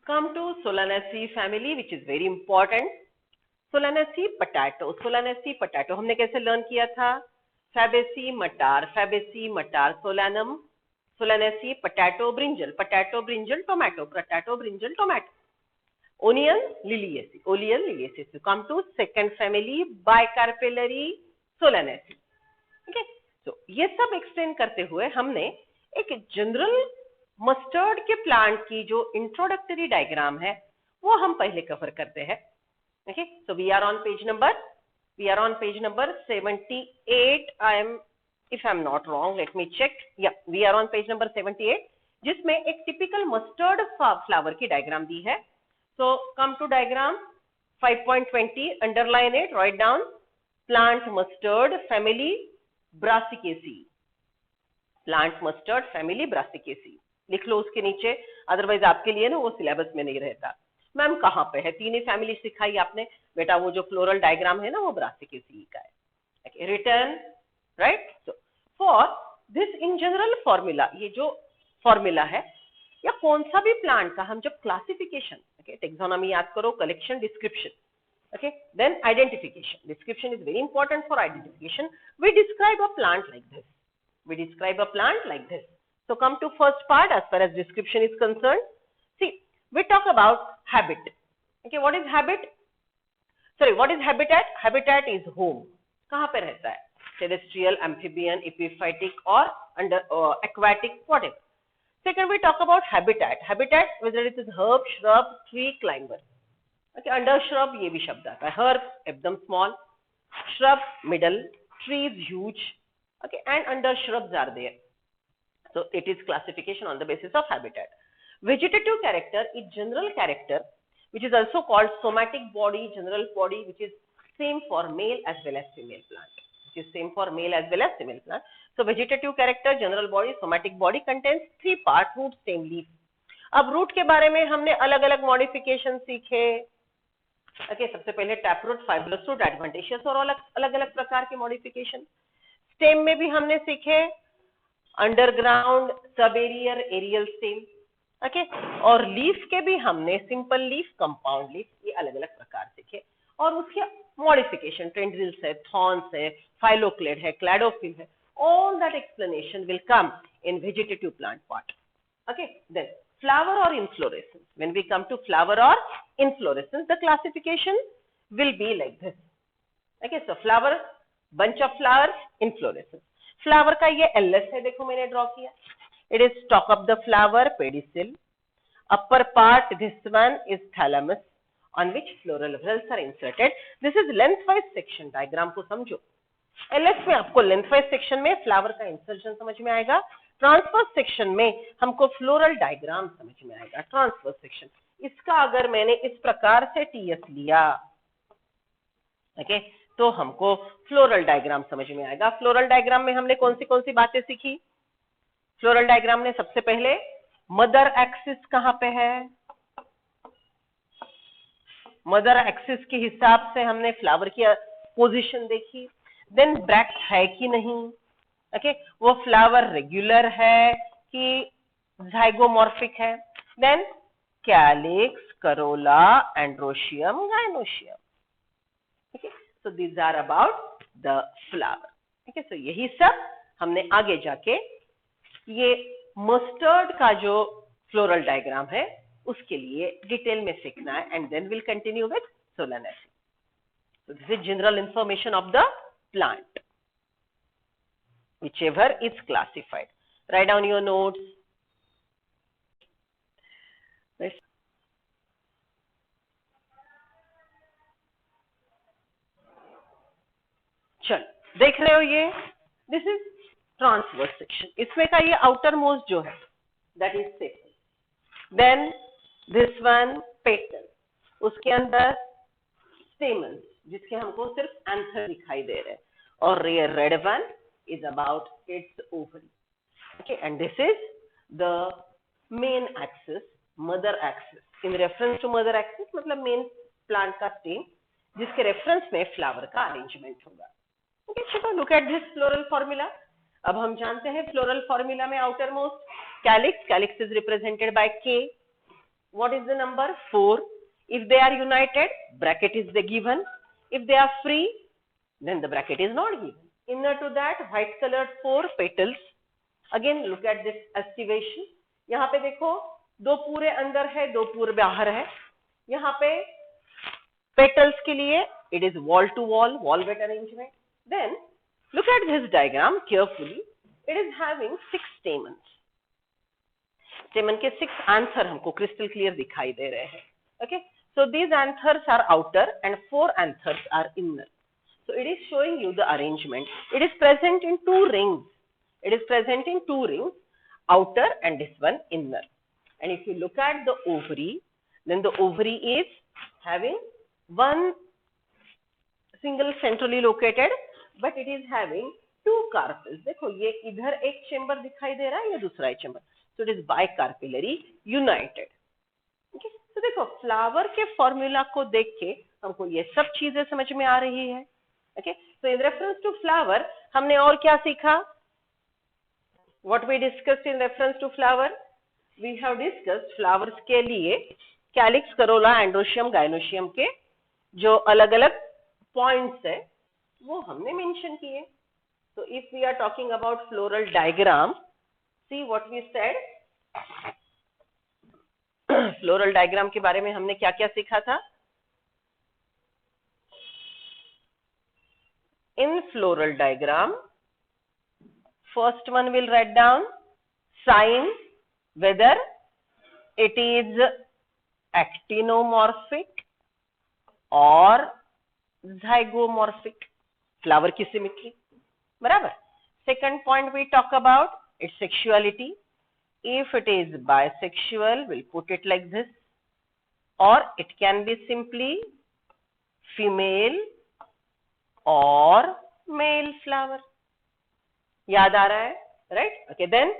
come to Solanaceae family, which is very important. Solanaceae potato हमने कैसे learn किया था? Fabaceae मटार, Solanaceae potato brinjal tomato, onion liliaceae. So come to second family, bicarpellary Solanaceae. Okay, so ये सब explain करते हुए हमने एक जनरल मस्टर्ड के प्लांट की जो इंट्रोडक्टरी डायग्राम है वो हम पहले कवर करते हैं. Okay, so we are on page number 78. If I'm not wrong, let me check. Yeah, we are on page number 78, जिसमें एक टिपिकल मस्टर्ड फ्लावर की डायग्राम दी है. So come to diagram 5.20, underline it, write down plant mustard family Brassicaceae. लिख लो उसके नीचे, otherwise आपके लिए ना वो सिलेबस में नहीं रहता. मैम कहाँ पे है? 3 ही फैमिली सिखाई आपने बेटा, वो जो फ्लोरल डायग्राम है ना वो ब्रासिकेसी का है. okay, return right. So for this in general formula, ये जो फॉर्मूला है या कौन सा भी प्लांट का हम जब क्लासिफिकेशन, टेक्सोनॉमी याद करो, collection, description, okay, then identification. Description is very important for identification. We describe a plant like this. So come to first part as far as description is concerned. See, we talk about habit. Okay, what is habit? What is habitat? Habitat is home. कहाँ पे रहता है? Terrestrial, amphibian, epiphytic or under aquatic, whatever. Second, we talk about habitat. Habitat, whether it is herb, shrub, tree, climber. Okay, under shrub ये भी शब्द आता है. Herb एकदम small, shrub middle, trees huge. Okay, and under shrubs are there. So it is classification on the basis of habitat. Vegetative character is general character, which is also called somatic body, general body, which is same for male as well as female plant. So vegetative character, general body, somatic body contains 3 parts: root, stem, leaf. अब root के बारे में हमने अलग अलग modification सीखे. Okay, सबसे पहले tap root, fibrous root, adventitious और अलग अलग प्रकार के मॉडिफिकेशन. स्टेम में भी हमने सीखे अंडरग्राउंड, सब एरियर, एरियल स्टेम. ओके, और लीफ के भी हमने सिंपल लीफ, कंपाउंड लीफ, ये अलग अलग प्रकार सीखे. और उसके मॉडिफिकेशन, टेंड्रिल्स है, थॉर्न्स है, फाइलोक्लेड है, क्लैडोफिल है. All that explanation will come in vegetative plant part. Okay, then flower or inflorescence. When we come to flower or inflorescence, the classification will be like this. Okay, so flower, bunch of flowers, inflorescence. Flower का ये LS है, देखो मैंने draw किया. It is stalk of the flower, pedicel. Upper part, this one is thalamus, on which floral whorls are inserted. This is lengthwise section. Diagram को समझो. LS में आपको लेंथवाइज सेक्शन में फ्लावर का इंसर्शन समझ में आएगा. ट्रांसवर्स सेक्शन में हमको फ्लोरल डायग्राम समझ में आएगा. ट्रांसवर्स सेक्शन, इसका अगर मैंने इस प्रकार से TS लिया, ओके, तो हमको फ्लोरल डायग्राम समझ में आएगा. फ्लोरल डायग्राम में हमने कौन सी बातें सीखी? फ्लोरल डायग्राम में सबसे पहले मदर एक्सिस कहाँ पे है, मदर एक्सिस के हिसाब से हमने फ्लावर की पोजीशन देखी. देन ब्रैक्ट है कि नहीं, ओके, वो फ्लावर रेगुलर है कि जाइगोमॉर्फिक है. Then calyx, corolla, androecium, gynoecium. Okay, so these are about the flower. Okay, so यही सब हमने आगे जाके ये मस्टर्ड का जो फ्लोरल डायग्राम है उसके लिए डिटेल में सीखना है. And then will continue with Solanaceae. So this is general information of the plant, whichever is classified. Write down your notes. चल देख रहे हो ये, दिस इज ट्रांसवर्स सेक्शन. इसमें का ये आउटर मोस्ट जो है that is sepal. Then this one petal, उसके अंदर स्टेमन्स जिसके हमको सिर्फ एंथर दिखाई दे रहे हैं. और ये red one is about its ovary. Okay, and this is the main axis, mother axis. In reference to mother axis मतलब मेन प्लांट का स्टेम, जिसके रेफरेंस में फ्लावर का अरेंजमेंट होगा. ओके, चलो look at this floral formula. अब हम जानते हैं फ्लोरल फॉर्मूला में outer most calyx is represented by K. What is the number? 4. If they are united, bracket is the given. If they are free, then the bracket is not given. Inner to that, white colored 4 petals. Again, look at this estivation. यहाँ पे देखो 2 पूरे अंदर है, 2 पूरे बाहर है. यहाँ पे petals के लिए it is wall to wall, wall-wet arrangement. Then look at this diagram carefully. It is having 6 stamens. स्टेमन के 6 एंथर हमको क्रिस्टल क्लियर दिखाई दे रहे हैं. Okay, so these anthers are outer and 4 anthers are inner. So it is showing you the arrangement. It is present in 2 rings. It is present in 2 rings, outer and this one inner. And if you look at the ovary, then the ovary is having one single centrally located, but it is having 2 carpels. देखो ये इधर एक chamber दिखाई दे रहा है, ये दूसरा एक chamber. So it is bicarpellary united. Okay? So देखो फ्लावर के फॉर्मूला को देख के हमको ये सब चीजें समझ में आ रही है. Okay? So in reference to flower, हमने और क्या सीखा? What we discussed in reference to flower? We have discussed flowers के लिए कैलिक्स, करोला, एंड्रोशियम, गाइनोशियम के जो अलग अलग पॉइंट्स है वो हमने मेंशन किए. So if we are talking about floral diagram, see what we said. Floral diagram के बारे में हमने क्या क्या सीखा था? In floral diagram, first one will write down sign whether it is actinomorphic or zygomorphic. Flower की symmetry, बराबर. Second point we talk about its sexuality. If it is bisexual, we'll put it like this, or it can be simply female or male flower. याद आ रहा है, right? Okay, then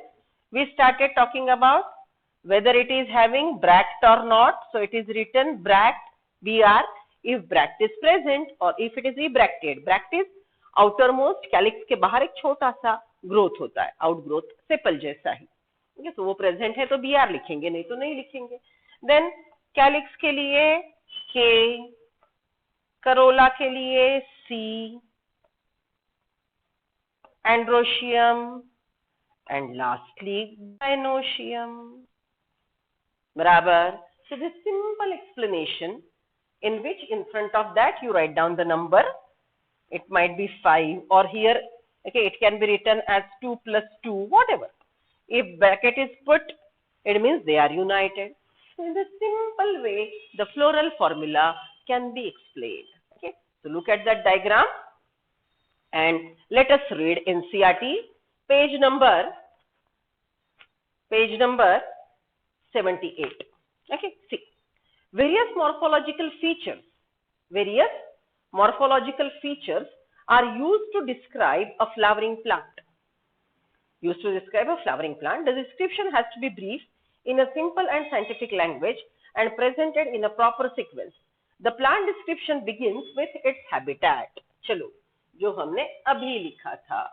we started talking about whether it is having bract or not. So it is written bract, BR, if bract is present or if it is ebracted. Bract is outermost, calyx के बाहर एक छोटा सा growth होता है, outgrowth sepal जैसा ही. okay, तो वो प्रेजेंट है तो BR लिखेंगे, नहीं तो नहीं लिखेंगे. देन कैलिक्स के लिए K, करोला के लिए C, androecium and lastly gynoecium. बराबर. So this simple explanation in which in front of that you write down the number. It might be 5 or here, okay, it can be written as 2 plus 2, whatever. If bracket is put, it means they are united. So in the simple way, the floral formula can be explained. Okay, so look at that diagram and let us read NCERT page number 78. Okay, see, various morphological features are used to describe a flowering plant. The description has to be brief, in a simple and scientific language, and presented in a proper sequence. The plant description begins with its habitat. चलो, जो हमने अभी लिखा था.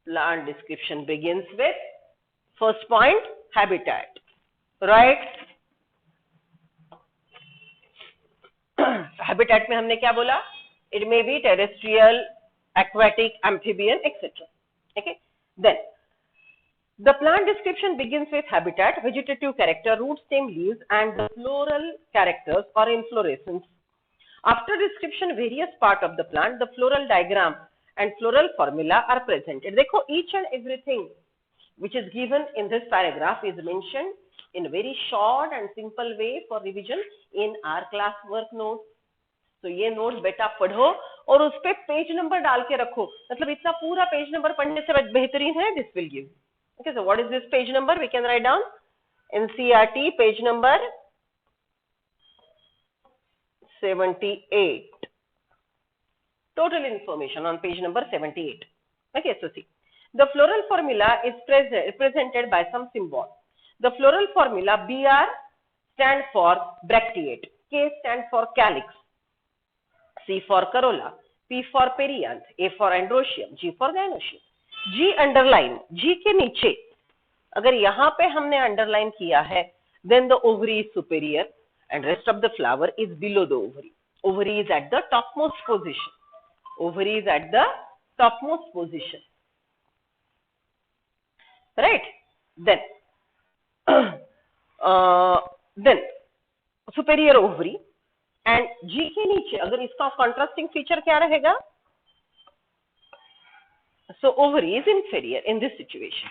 Plant description begins with first point, habitat. Right? Habitat में हमने क्या बोला? It may be terrestrial, aquatic, amphibian, etc. Okay. Then, the plant description begins with habitat, vegetative character, root, stem, leaves, and the floral characters or inflorescence. After description, various parts of the plant, the floral diagram and floral formula are presented. देखो, each and everything which is given in this paragraph is mentioned in a very short and simple way for revision in our class work notes. तो ये notes बेटा पढ़ो और उस पे page number डाल के रखो. मतलब इतना पूरा पेज नंबर पढ़ने से बेहतरीन है. This will give. Okay, so what is this page number? We can write down NCERT page number 78. Total information on page number 78. Okay, so see, the floral formula is presented by some symbol. The floral formula BR stands for bracteate, K stands for calyx, C for corolla, P for perianth, A for androecium, G for gynoecium. G underline, G के नीचे अगर यहाँ पे हमने underline किया है Then the ovary is superior and rest of the flower is below the ovary. Ovary is at the topmost position. Ovary is at the topmost position. Right? Then, then superior ovary and G के नीचे अगर इसका contrasting feature क्या रहेगा? So ovary is inferior in this situation.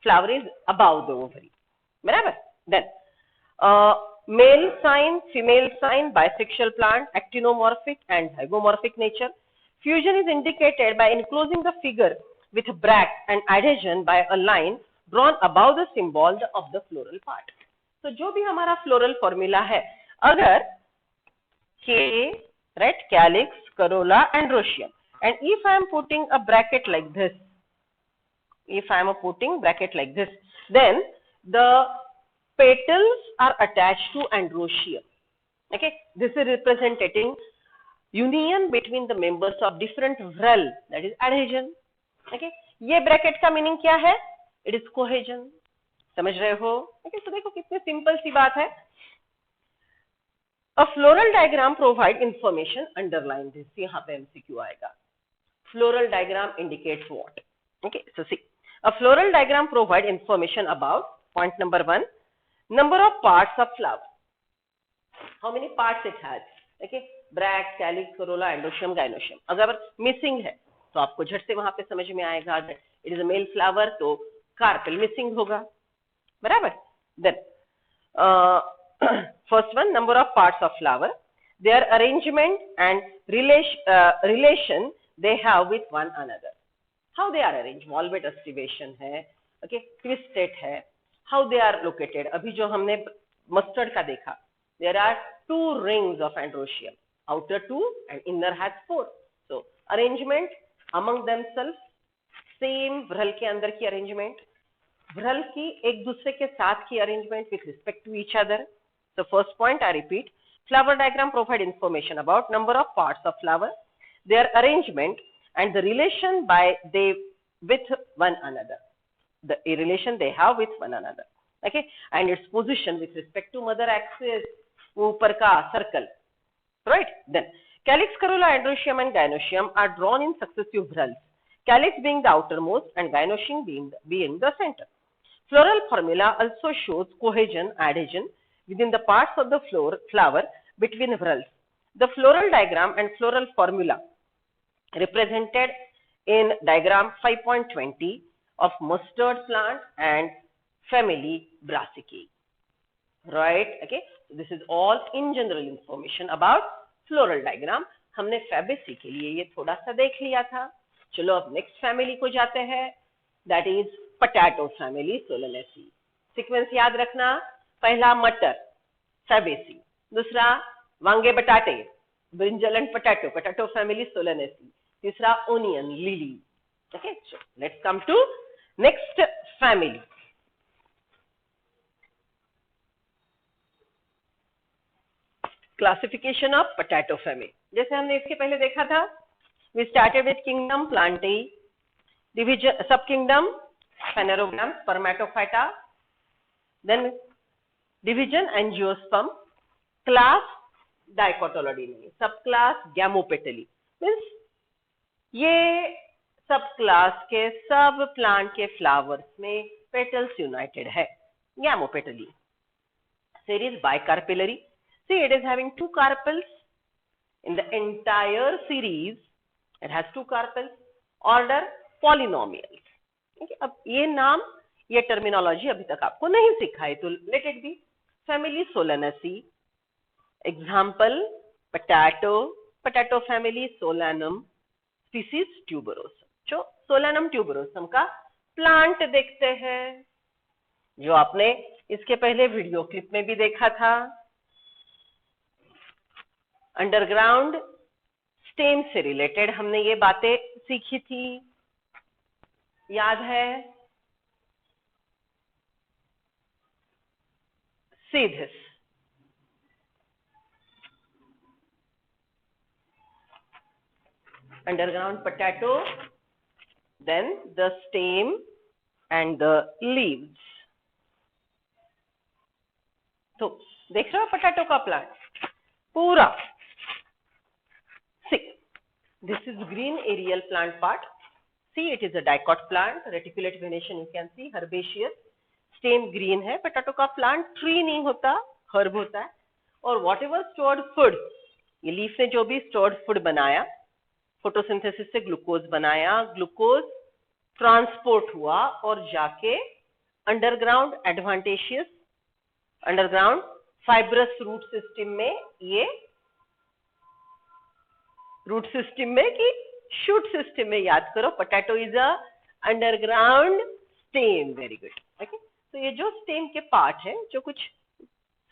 Flower is above the ovary. बराबर? Then male sign, female sign, bisexual plant, actinomorphic and zygomorphic nature. Fusion is indicated by enclosing the figure with bracts and adhesion by a line drawn above the symbol of the floral part. तो जो भी हमारा floral formula है, अगर K, right, calyx, corolla, androecium, and if I am putting a bracket like this, then the petals are attached to androecium. Okay, this is representing union between the members of different whorl, that is adhesion. Okay, ये bracket का meaning क्या है? It is cohesion. समझ रहे हो? Okay, तो देखो कितनी simple सी बात है. A floral diagram provide information. Underline this. यहाँ पे MCQ आएगा. Floral diagram indicates what? Okay, so see, a floral diagram provide information about point number 1, number of parts of flower. How many parts it has? Okay, bracts, calyx, corolla, androecium, gynoecium. अगर missing है, तो आपको झट से वहाँ पे समझ में आएगा. It is a male flower, तो carpel missing होगा. बराबर? Then first one, number of parts of flower, their arrangement and relation they have with one another. How they are arranged? Valvate estivation है, okay, twisted है. How they are located? अभी जो हमने mustard का देखा, there are 2 rings of androecium, outer 2 and inner has 4. So arrangement among themselves, same whorl के अंदर की arrangement, whorl की एक दूसरे के साथ की arrangement with respect to each other. So first point I repeat, flower diagram provide information about number of parts of flower, their arrangement and the relation with one another. The relation they have with one another. Okay, and its position with respect to mother axis, ऊपर का circle. Right? Then calyx, corolla, androecium and gynoecium are drawn in successive whorls. Calyx being the outermost and gynoecium being the center. Floral formula also shows cohesion, adhesion within the parts of the flower between whorls. The floral diagram and floral formula represented in diagram 5.20 of mustard plant and family Brassicaceae. Right? Okay. So this is all in general information about floral diagram. हमने Fabaceae के लिए ये थोड़ा सा देख लिया था. चलो अब next family को जाते हैं. That is potato family Solanaceae. Sequence याद रखना. पहला मटर Fabaceae, दूसरा वांगे बटाटे brinjal and potato family Solanaceae, तीसरा onion lily. Okay, so let's come to next family. Classification of potato family. जैसे हमने इसके पहले देखा था, we started with kingdom Plantae, division subkingdom Phanerogram Spermatophyta, then division Angiosperm, class Dicotyledonea, subclass Gamopetalae. Means ये सब class के सब प्लांट के फ्लावर्स में पेटल्स यूनाइटेड है. Gamopetalae. Series bicarpellary. See, it is having 2 carpels in the entire series. It has 2 carpels. Order polynomials. Okay, अब ये नाम, ये टर्मिनोलॉजी अभी तक आपको नहीं सिखाई, तो let it be. Family Solanaceae. Example potato family Solanum, species tuberosum. जो Solanum tuberosum का प्लांट देखते हैं, जो आपने इसके पहले वीडियो क्लिप में भी देखा था. अंडरग्राउंड स्टेम से रिलेटेड हमने ये बातें सीखी थी, याद है? See this. Underground potato, then the stem and the leaves. तो देख रहे हो पोटैटो का प्लांट पूरा, see this is green aerial plant part, see it is a dicot plant, reticulate venation you can see, herbaceous, stem green है। Potato का plant tree नहीं होता, हर्ब होता है। और वॉट एवर स्टोर्ड फूड, ये लीफ ने जो भी स्टोर्ड फूड बनाया, फोटोसिंथेसिस से ग्लूकोज बनाया, ग्लूकोज ट्रांसपोर्ट हुआ और जाके underground adventitious, underground fibrous root system में, ये रूट सिस्टम में कि शूट सिस्टम में, याद करो potato is a underground stem, very good. Okay, तो ये जो स्टेम के पार्ट है जो कुछ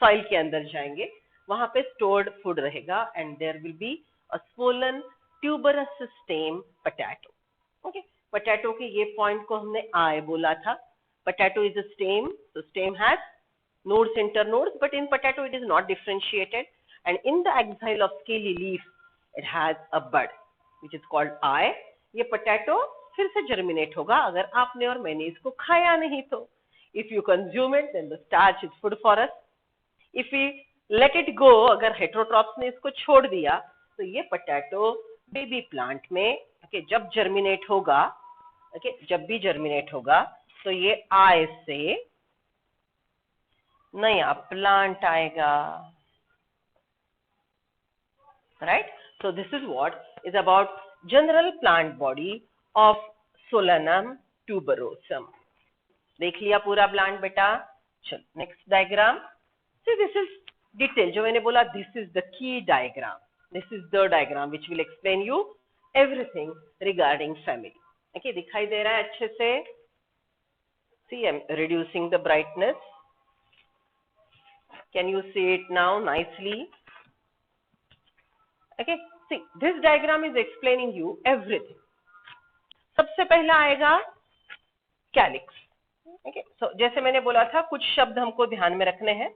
सॉइल के अंदर जाएंगे, वहां पे स्टोर्ड फूड रहेगा and there will be a swollen tuberous stem potato। Okay, potato के ये पॉइंट को हमने आई बोला था। Potato is a stem, so stem has nodes, internodes, but in potato it is not differentiated, and in the axil of scaly leaf it has a bud which is called eye। ये potato फिर से germinate होगा अगर आपने और मैंने इसको खाया नहीं तो। If you consume it then the starch is food for us, if you let it go, अगर हेटेरोट्रॉप्स ने इसको छोड़ दिया तो ये पोटैटो बेबी प्लांट में जब जर्मिनेट होगा, जब भी जर्मिनेट होगा तो ये आई से नया प्लांट आएगा, right. So this is what is about general plant body of Solanum tuberosum. देख लिया पूरा प्लांट बेटा। चलो next diagram. See this is detail, जो मैंने बोला this is the key diagram, this is the diagram which will explain you everything regarding family. Okay, दिखाई दे रहा है अच्छे से? See I am reducing the brightness, can you see it now nicely? Okay, see this diagram is explaining you everything. सबसे पहला आएगा calyx. Okay, सो जैसे मैंने बोला था कुछ शब्द हमको ध्यान में रखने हैं।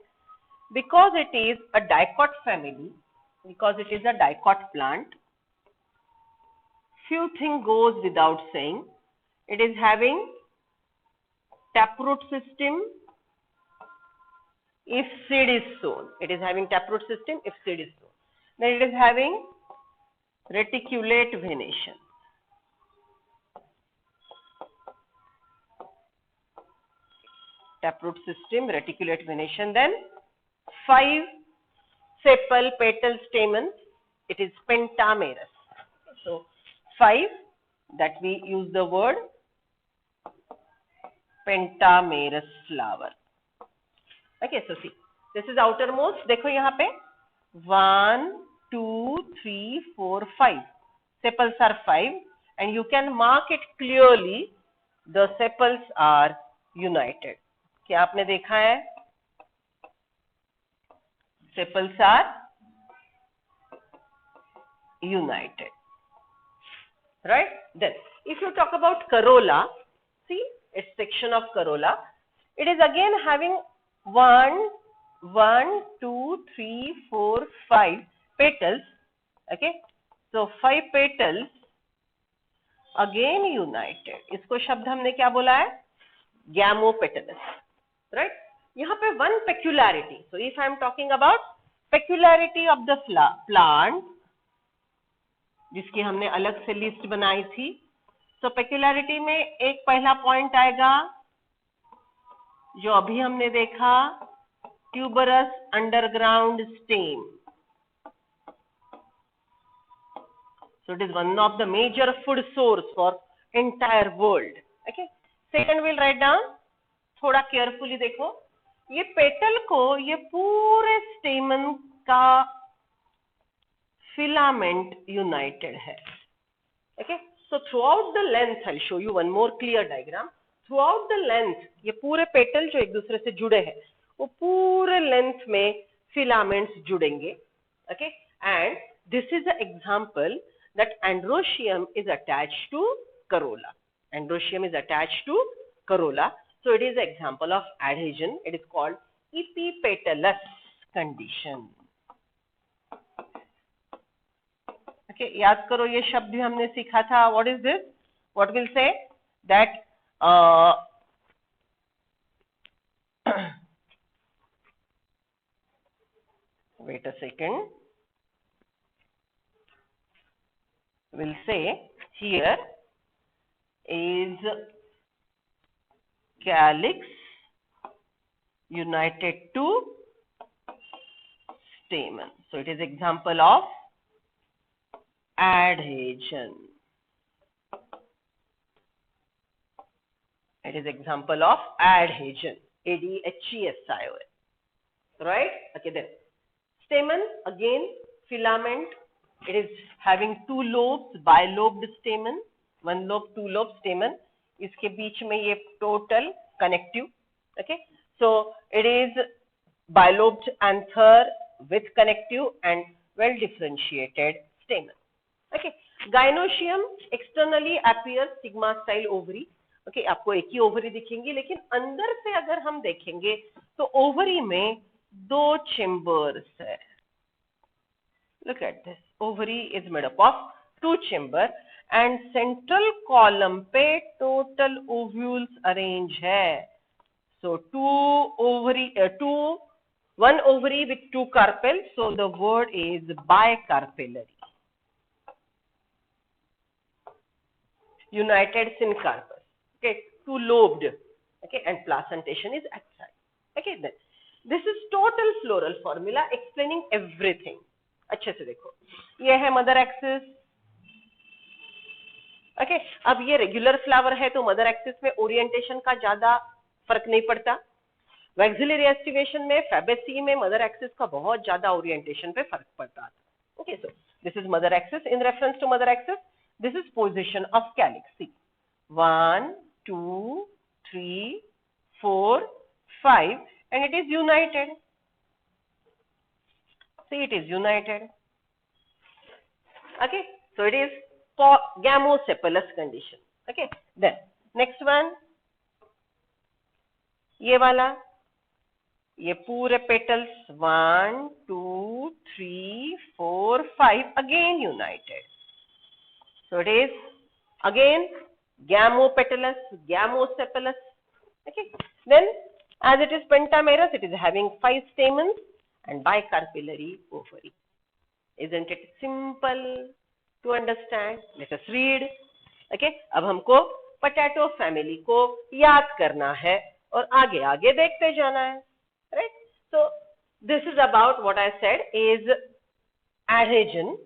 Because it is a dicot family, because it is a dicot plant, few things goes without saying. It is having taproot system if seed is sown. It is having taproot system if seed is sown. Then it is having reticulate venation. Taproot system, reticulate venation. Then 5 sepal petal stamens, it is pentamerous. So 5, that we use the word pentamerous flower। Okay, so see this is outermost, देखो यहाँ पे 1 2 3 4 5 sepals are 5 and you can mark it clearly, the sepals are united। क्या आपने देखा है? Sepals are united, right? Then if you talk about corolla, see its section of corolla, it is again having 1 2 3 4 5 petals। okay, so 5 petals again united। इसको शब्द हमने क्या बोला है? Gamopetalous, right? यहाँ पे one peculiarity, so if I am talking about peculiarity of the plant, जिसकी हमने अलग से लिस्ट बनाई थी, so peculiarity में एक पहला पॉइंट आएगा जो अभी हमने देखा, tuberous underground stem। So it is one of the major food source for entire world। okay, second we'll write down, थोड़ा केयरफुली देखो, ये पेटल को ये पूरे स्टेमन का फिलामेंट यूनाइटेड है। Okay, so through out the length, I will show you one more clear diagram. Through out the length ये पूरे पेटल जो एक दूसरे से जुड़े हैं, वो पूरे लेंथ में फिलामेंट्स जुड़ेंगे। Okay, and this is a example that androecium is attached to corolla. Androecium is attached to corolla, so it is an example of adhesion। it is called epipetalous condition। okay, याद करो ये शब्द भी हमने सीखा था। what is this? what will say that wait a second, we'll say here is calyx united to stamen. So it is example of adhesion. It is example of adhesion. ADHESION. Right? Okay, then. Stamen, again, filament. It is having two lobes, bilobed stamen. One lobe, two lobe stamen. इसके बीच में ये total connective. Okay? So it is bilobed anther with connective and well differentiated stamen. Okay? Gynoecium externally appears sigma style ovary. Okay, आपको एक ही ovary दिखेंगी, लेकिन अंदर से अगर हम देखेंगे तो ओवरी में दो चेम्बर्स है. Look at this. Ovary is made up of two chamber and central column पे total ovules arrange है. So one ovary with two carpels. So the word is bicarpellary. United syncarpus. Okay, two lobed. Okay, and placentation is outside. Okay, then this is total floral formula explaining everything. अच्छे से देखो, ये है mother axis. Okay, अब ये regular flower है तो mother axis में ओरिएंटेशन का ज्यादा फर्क नहीं पड़ता. वैक्सिलरी एस्टिवेशन में, फैबेसी में मदर एक्सिस का बहुत ज्यादा ओरिएंटेशन पे फर्क पड़ता था. Okay, so this is mother axis. In reference to mother axis, this is position of calyx. C 1 2 3 4 5 and it is united. See, it is united. Okay, so it is gamocephalous condition. Okay, then next one, ये वाला, ये पूरे petals 1 2 3 4 5 again united. So it is again gamopetalous, gamocephalous. Okay, then as it is pentamerous, it is having 5 stamens and bicarpellary ovary. Isn't it simple to understand? Let us read. Okay, अब हमको potato family को याद करना है और आगे आगे देखते जाना है. Right? So this is about what I said is adhesion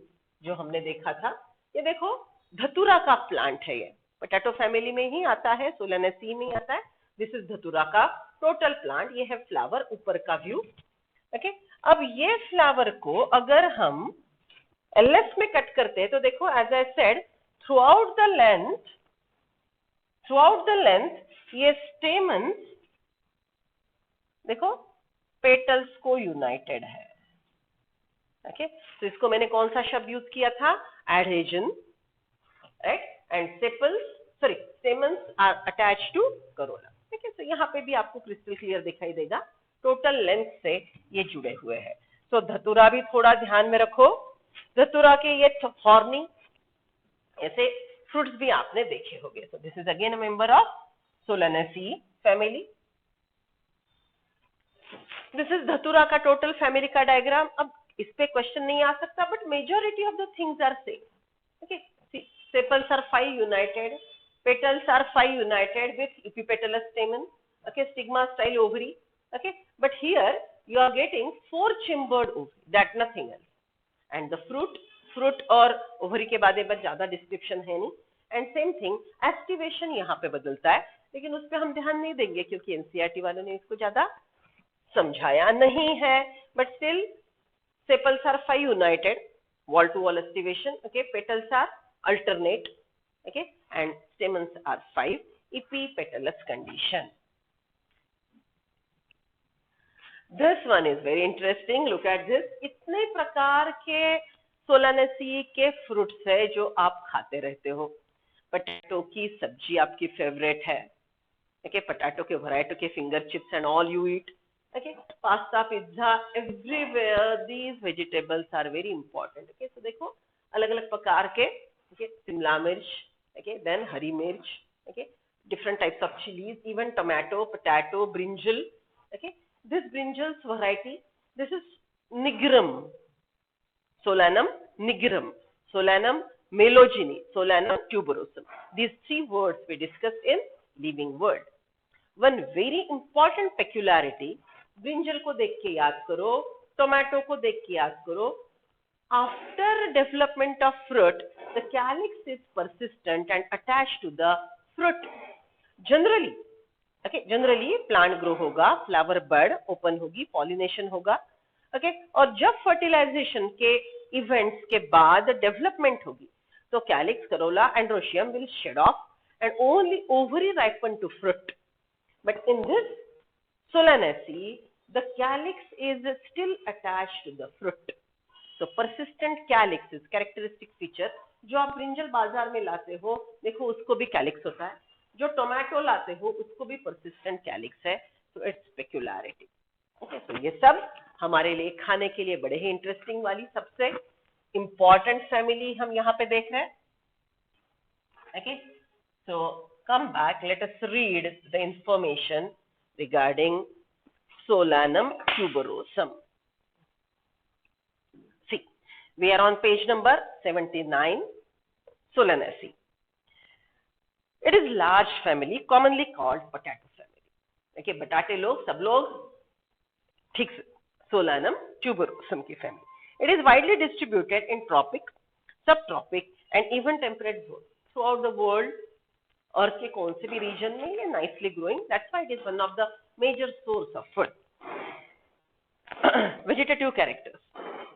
जो हमने देखा था. ये देखो धतूरा का प्लांट है, ये पोटैटो फैमिली में ही आता है, सोलानेसी में आता है. दिस इज धतूरा का टोटल प्लांट. ये है फ्लावर, ऊपर का व्यू. ओके, अब ये फ्लावर को अगर हम एलएस में कट करते हैं तो देखो, as I said, through out the length ये स्टेमन्स देखो पेटल्स को यूनाइटेड है. ओके, तो इसको मैंने कौन सा शब्द यूज किया था? Adhesion. Right, and stamens are attached to corolla. ठीक है, तो यहाँ पे भी आपको क्रिस्टल क्लियर दिखाई देगा. टोटल लेंथ से ये जुड़े हुए हैं. तो धतूरा भी थोड़ा ध्यान में रखो. धतूरा के ये हॉर्नी ऐसे फ्रूट्स भी आपने देखे होंगे. सो this is again a member of Solanaceae family. This is धतूरा का टोटल फैमिली का डायग्राम. अब इस पे क्वेश्चन नहीं आ सकता, but majority of the things are same. Okay, sepals are 5 united, petals are 5 united with epipetalous stamen. Okay, stigma style ovary. Okay, but here you are getting 4 chambered ovary, that nothing else. And the fruit और ovary के बारे में ज्यादा description है नहीं. And same thing aestivation यहाँ पे बदलता है, लेकिन उस पर हम ध्यान नहीं देंगे क्योंकि एनसीईआरटी वालों ने इसको ज्यादा समझाया नहीं है. But still sepals are 5 united, wall to wall estivation. Okay, petals are alternate. Okay, and stamens are 5, epipetalous condition. This one is very interesting. Look at this. इतने प्रकार के सोलानेसी के फ्रूट्स है जो आप खाते रहते हो. पोटैटो की सब्जी आपकी फेवरेट है. ओके, पोटैटो के वैरायटी के finger chips and all you eat. Okay, pasta, pizza, everywhere these vegetables are very important. Okay, so देखो अलग अलग प्रकार के. Okay, शिमला मिर्च. Okay, then हरी मिर्च. Okay, different types of chilies, even tomato, potato, brinjal. Okay, this brinjal's variety, this is nigrum, Solanum nigrum, Solanum melogene, Solanum tuberosum. These three words we discussed in living world. One very important peculiarity, brinjal को देख के याद करो, tomato को देख के याद करो. After development of fruit, the calyx is persistent and attached to the fruit. Generally, generally plant grow होगा, flower bud open होगी, pollination होगा, और जब fertilization के events के बाद development होगी, तो calyx, corolla, androecium will shed off and only ovary ripen to fruit. But in this Solanaceae, the calyx is still attached to the fruit. So persistent calyx is characteristic feature. जो आप brinjal बाजार में लाते हो, देखो उसको भी calyx होता है. जो टोमेटो लाते हो उसको भी persistent calyx है. तो इट्स पेक्युलैरिटी. ओके, तो ये सब हमारे लिए खाने के लिए बड़े ही इंटरेस्टिंग वाली सबसे इंपॉर्टेंट फैमिली हम यहाँ पे देख रहे हैं. Okay, so come back, let us read the information regarding Solanum tuberosum. See, we are on page number 79, Solanaceae. It is large family, commonly called potato family. Okay, potato लोग सब लोग ठीक से Solanum tuberosum की family. It is widely distributed in tropic, subtropic, and even temperate zones throughout the world. अर्थ के कौन से भी रीजन में ये nicely growing, that's why it is one of the major source of food. Vegetative characters,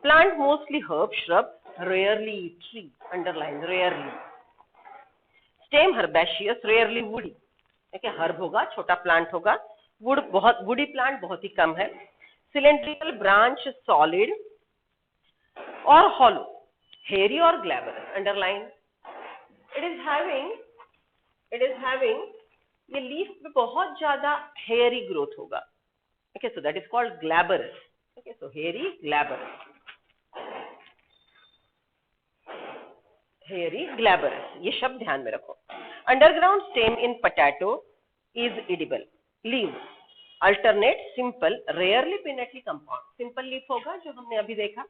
plant mostly herb, shrub, rarely tree, underline rarely. Stem herbaceous, rarely woody. देखिए herb होगा, छोटा plant होगा, वुड बहुत, woody plant बहुत ही कम है. Cylindrical branch, solid और hollow, hairy और glabrous, underline. It is having ये लीफ में बहुत ज्यादा हेयरी ग्रोथ होगा. Okay, so that is called glabrous. Okay, so hairy glabrous, hairy glabrous, ये शब्द ध्यान में रखो. Underground stem in potato is edible. Leave alternate, simple, rarely pinnately compound. Simple leaf होगा जो हमने अभी देखा.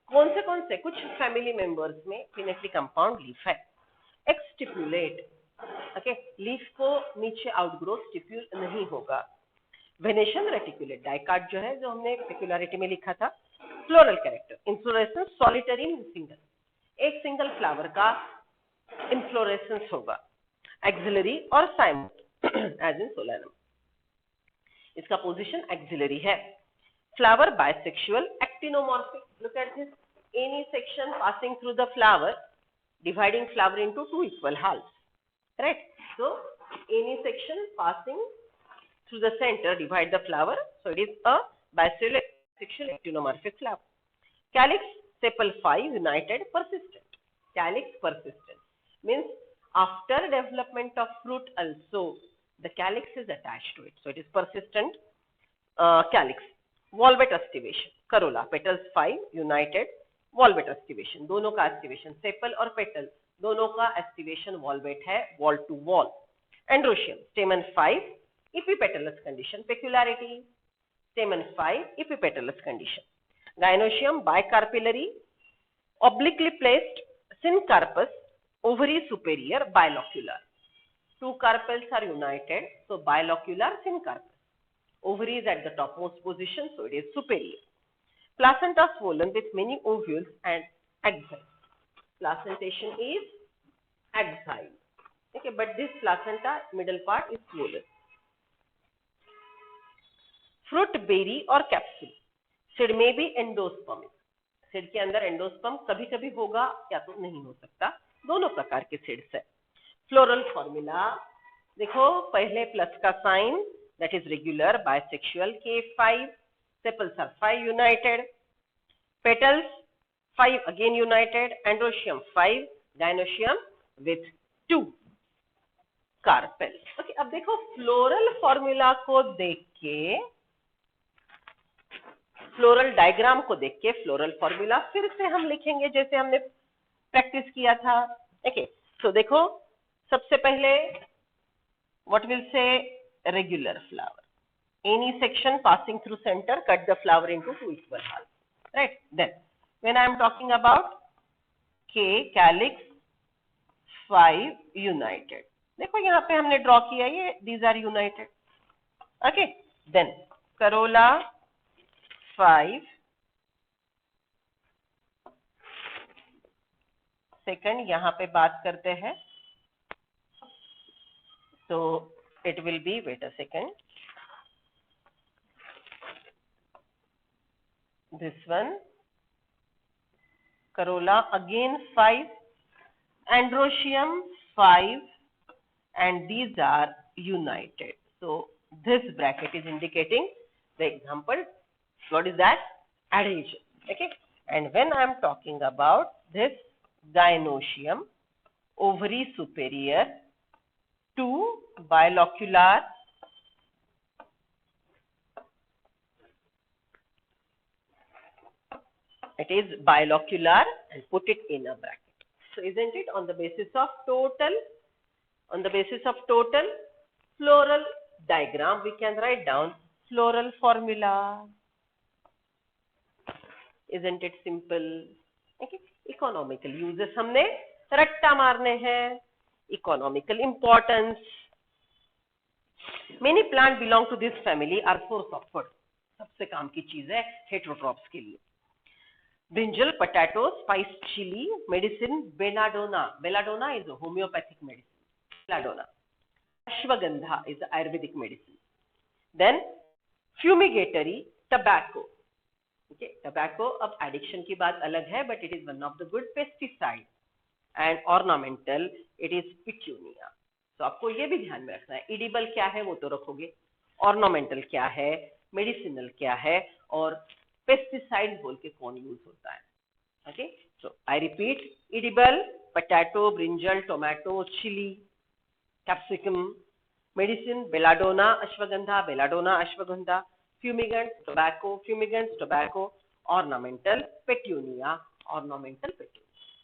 कौन से कुछ फैमिली मेंबर्स में पिनेटली कंपाउंड लीफ है. एक्सटिपुलेट, ओके, लीफ को नीचे आउटग्रो, स्टिप्यूल नहीं होगा. वेनेशन रेटिकुलेट, डाइकाट जो है जो हमने पेक्युलैरिटी में लिखा था. Floral character, inflorescence solitary in single, एक सिंगल फ्लावर का इन्फ्लोरेसेंस होगा. एक्सिलरी और साइमोट एज इन सोलानम, इसका पोजीशन एक्सिलरी है. Flower bisexual, actinomorphic. Look at this, any section passing through the flower, dividing flower into two equal halves. Right? So, any section passing through the center divide the flower. So, it is a bisexual actinomorphic flower. Calyx, sepal 5, united, persistent. Calyx persistent means after development of fruit also the calyx is attached to it. So, it is persistent calyx. Valvate estivation, corolla, petals 5, united. Valvate aestivation, दोनों का aestivation, sepal और petal दोनों का aestivation valvate है, wall to wall. Androecium, stamen 5, epipetalous condition. Peculiarity, stamen 5, epipetalous condition. Gynoecium, bicarpellary, obliquely placed, syncarpus, ovary superior, bilocular. Two carpels are united, so bilocular syncarpus. Ovary is at the topmost position, so it is superior. Placenta swollen with many ovules and axile. Placentation is axile. Okay, but this placenta middle part is swollen. Fruit berry or capsule. Seed may be endospermic. Seed के अंदर endosperm कभी कभी होगा या तो नहीं हो सकता. दोनों प्रकार के सीड्स है. फ्लोरल फॉर्मूला देखो, पहले प्लस का sign, that is regular, bisexual, K5. Sepals are 5 united. Petals 5 again united. Androecium 5. Gynoecium with 2 carpels. Okay, अब देखो फ्लोरल फॉर्मूला को देख के, फ्लोरल डायग्राम को देख के फ्लोरल फॉर्मूला फिर से हम लिखेंगे जैसे हमने प्रैक्टिस किया था. ओके, सो देखो सबसे पहले what will say regular flower. Any section passing through center, cut the flower into two equal halves. right? Then when I am talking about K calyx 5 united, देखो यहाँ पे हमने ड्रॉ किया ये, these are united. Okay, then corolla 5 second यहाँ पे बात करते हैं, so it will be, wait a second, this one corolla again 5, androecium 5, and these are united. So this bracket is indicating the example. What is that? Adhesion. Okay. And when I am talking about this gynoecium, ovary superior, 2 bilocular, it is bilocular, and put it in a bracket. So isn't it on the basis of total? On the basis of total floral diagram, we can write down floral formula. Isn't it simple? Okay. Economical uses हमने रट्टा मारने हैं. Economical importance. Many plants belong to this family are source of food. सबसे काम की चीज है heterotrophs के लिए. Brinjal, potato, spice chili, medicine, belladonna. Belladonna is a homeopathic medicine. Belladonna. Ashwagandha is an Ayurvedic medicine. Then fumigatory, tobacco. Okay, tobacco अब addiction की बात अलग है, but it is one of the good pesticide. And ornamental, it is petunia. तो आपको ये भी ध्यान में रखना है, edible क्या है वो तो रखोगे, ornamental क्या है, medicinal क्या है, और pesticide बोल के कौन यूज होता है. Okay, so I repeat, edible, potato, brinjal, tomato, chili, capsicum, medicine, belladonna, ashwagandha, fumigants, tobacco, ornamental, petunia.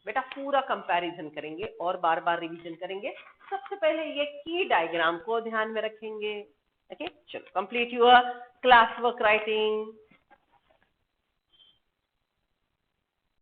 बेटा पूरा कंपैरिजन करेंगे और बार बार रिवीजन करेंगे. सबसे पहले ये की डायग्राम को ध्यान में रखेंगे. ओके, चलो complete your class work writing.